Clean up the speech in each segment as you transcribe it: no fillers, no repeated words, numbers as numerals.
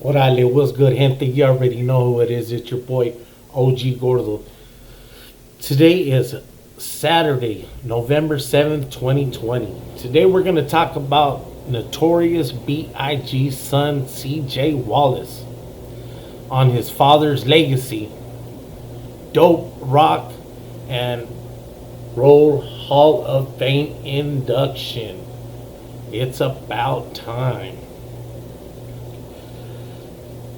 Orale, what's good, gente? You already know who it is. It's your boy, OG Gordo. Today is Saturday, November 7th, 2020. Today we're going to talk about Notorious B.I.G. son, C.J. Wallace, on his father's legacy, dope, rock, and roll Hall of Fame induction. It's about time.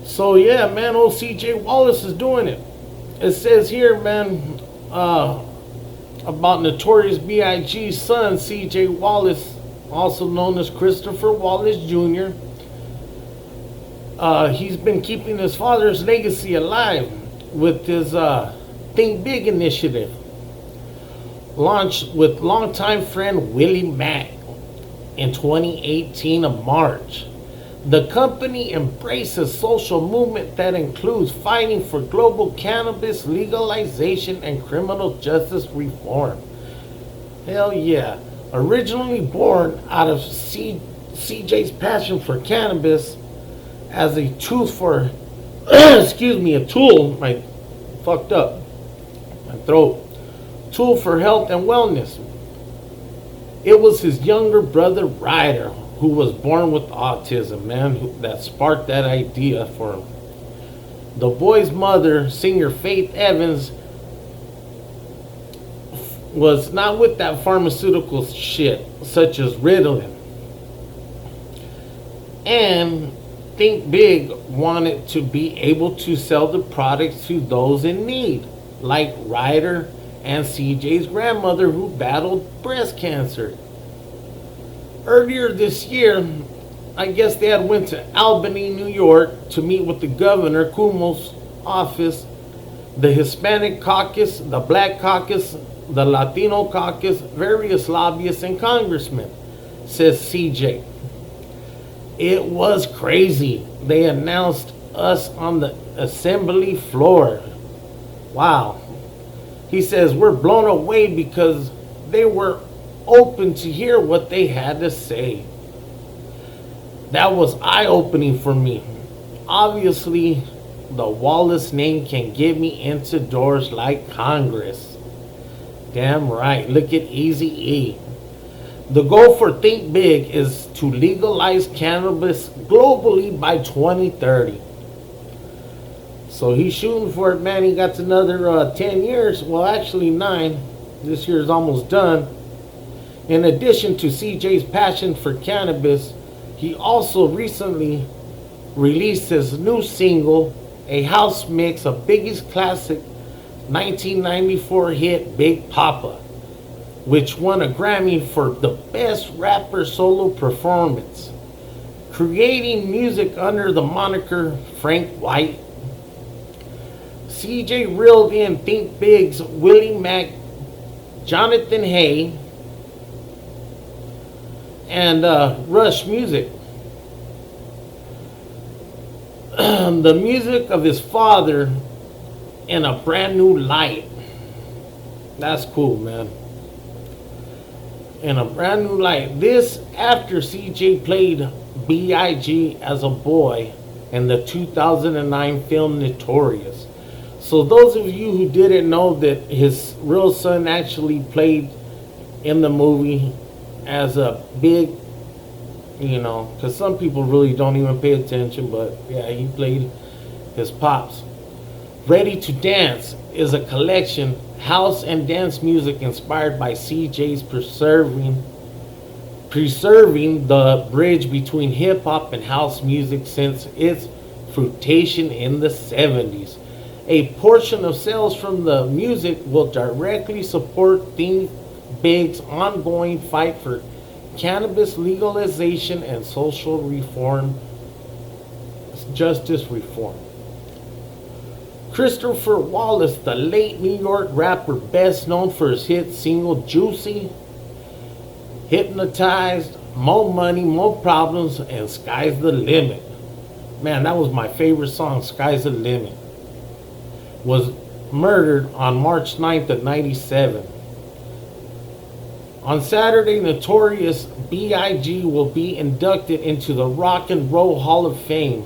So yeah, man, old CJ Wallace is doing it. It says here, man, about Notorious B.I.G.'s son, CJ Wallace, also known as Christopher Wallace Jr. He's been keeping his father's legacy alive with his Think Big initiative, launched with longtime friend Willie Mack in 2018 of March. The company embraces social movement that includes fighting for global cannabis legalization and criminal justice reform. Hell yeah. Originally born out of CJ's passion for cannabis as a tool for, a tool, my fucked up, my throat, tool for health and wellness. It was his younger brother Ryder, who was born with autism, man, that sparked that idea for him. The boy's mother, singer Faith Evans, was not with that pharmaceutical shit, such as Ritalin. And Think Big wanted to be able to sell the products to those in need, like Ryder and CJ's grandmother, who battled breast cancer. Earlier this year, I guess they had went to Albany, New York to meet with the governor Cuomo's office, the Hispanic caucus, the Black caucus, the Latino caucus, various lobbyists and congressmen, says CJ. It was crazy. They announced us on the assembly floor. Wow. He says we're blown away because they were open to hear what they had to say. That was eye-opening for me. Obviously, the Wallace name can get me into doors like Congress. Damn right. Look at Eazy-E. The goal for Think Big is to legalize cannabis globally by 2030. So he's shooting for it, man. He got another 10 years. Well, actually 9. This year's almost done. In addition to CJ's passion for cannabis, he also recently released his new single, a house mix of Biggie's classic 1994 hit Big Papa, which won a Grammy for the best rapper solo performance, creating music under the moniker Frank White. CJ reeled in Think Big's Willie Mack, Jonathan Hay, and Rush music. The music of his father in a brand new light. That's cool, man. In a brand new light. This after CJ played B.I.G. as a boy in the 2009 film Notorious. So those of you who didn't know that his real son actually played in the movie as a big, because some people really don't even pay attention, but yeah, he played his pops. Ready to Dance is a collection, house and dance music inspired by CJ's preserving the bridge between hip hop and house music since its fruition in the 70s. A portion of sales from the music will directly support Think Big's ongoing fight for cannabis legalization and social reform, justice reform. Christopher Wallace, the late New York rapper best known for his hit single Juicy, Hypnotized, More Money, More Problems, and Sky's the Limit. Man, that was my favorite song, Sky's the Limit. Was murdered on March 9th of 97. On Saturday, Notorious B.I.G. will be inducted into the Rock and Roll Hall of Fame.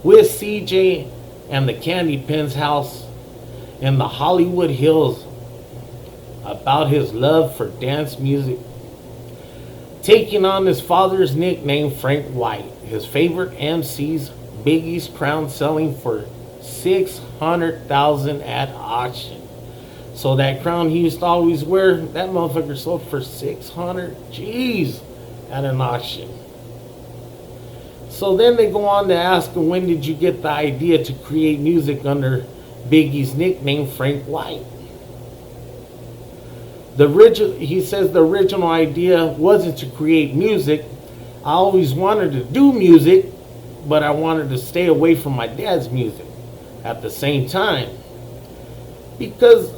with CJ and the Candy Pen's house in the Hollywood Hills about his love for dance music, taking on his father's nickname, Frank White. His favorite MC's Biggie's crown selling for $600,000 at auction. So that crown he used to always wear, that motherfucker sold for 600, jeez, at an auction. So then they go on to ask him, when did you get the idea to create music under Biggie's nickname, Frank White? He says the original idea wasn't to create music. I always wanted to do music, but I wanted to stay away from my dad's music at the same time. Because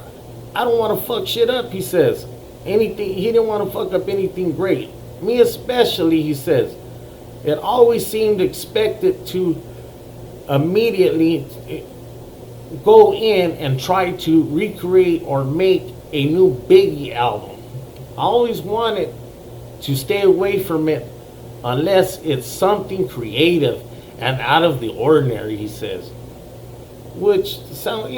I don't want to fuck shit up, he says. He didn't want to fuck up anything great. Me especially, he says. It always seemed expected to immediately go in and try to recreate or make a new Biggie album. I always wanted to stay away from it unless it's something creative and out of the ordinary, he says. Which sound,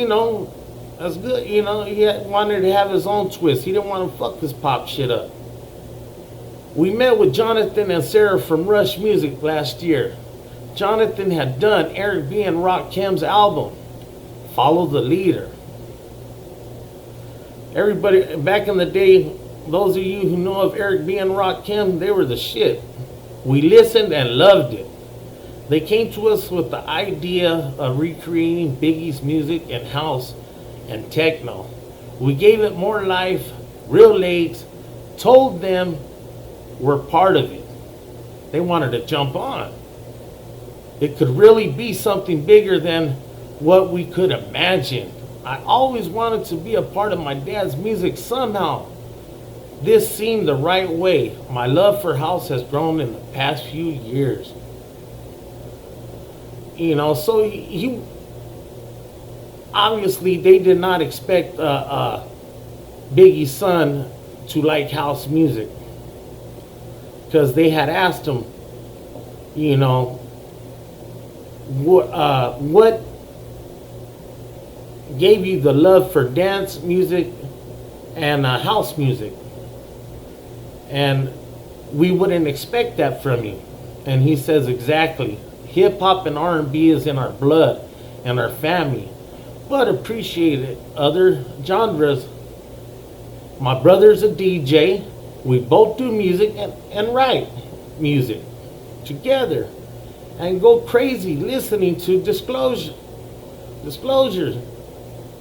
that's good. He wanted to have his own twist. He didn't want to fuck this pop shit up. We met with Jonathan and Sarah from Rush Music last year. Jonathan had done Eric B. and Rakim's album, Follow the Leader. Everybody, back in the day, those of you who know of Eric B. and Rakim, they were the shit. We listened and loved it. They came to us with the idea of recreating Biggie's music and house and techno. We gave it more life, real legs, told them we're part of it. They wanted to jump on. It could really be something bigger than what we could imagine. I always wanted to be a part of my dad's music somehow. This seemed the right way. My love for house has grown in the past few years. So he obviously they did not expect Biggie's son to like house music, because they had asked him, what gave you the love for dance music and house music? And we wouldn't expect that from you. And he says, exactly. Hip hop and R&B is in our blood and our family, but appreciate other genres. My brother's a DJ. We both do music and write music together and go crazy listening to disclosures.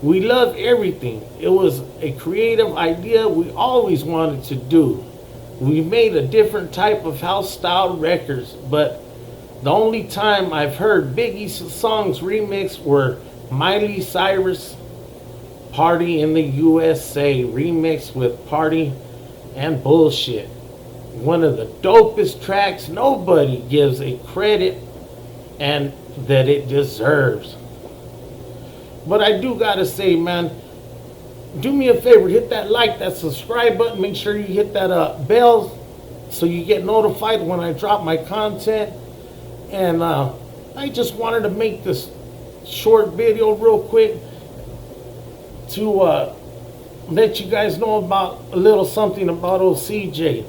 We love everything. It was a creative idea we always wanted to do. We made a different type of house style records, but the only time I've heard Biggie's songs remixed were Miley Cyrus' Party in the USA remixed with Party and Bullshit. One of the dopest tracks. Nobody gives a credit and that it deserves. But I do gotta say, man, do me a favor, hit that like, that subscribe button, make sure you hit that bell so you get notified when I drop my content. And I just wanted to make this short video real quick to let you guys know about a little something about old CJ.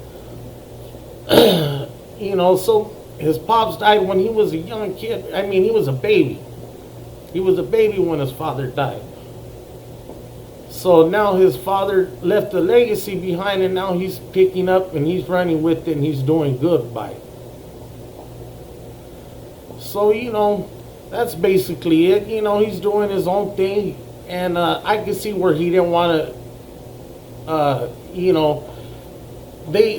So his pops died when he was a young kid. I mean, he was a baby. He was a baby when his father died. So now his father left a legacy behind, and now he's picking up and he's running with it and he's doing good by it. So, that's basically it. He's doing his own thing. And I can see where he didn't want to,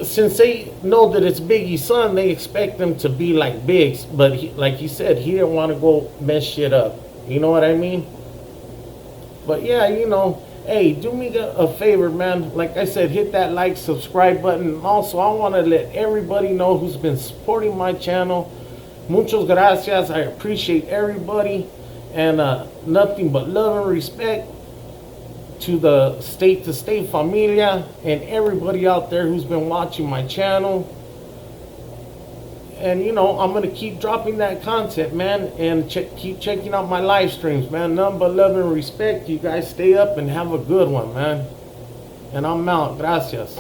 since they know that it's Biggie's son, they expect them to be like Biggs. But like he said, he didn't want to go mess shit up. You know what I mean? But yeah, hey, do me a favor, man. Like I said, hit that like, subscribe button. Also, I want to let everybody know who's been supporting my channel. Muchas gracias. I appreciate everybody. And nothing but love and respect to the state-to-state familia and everybody out there who's been watching my channel. And you know, I'm gonna keep dropping that content, man, and keep checking out my live streams, man. None but love and respect. You guys stay up and have a good one, man. And I'm out. Gracias.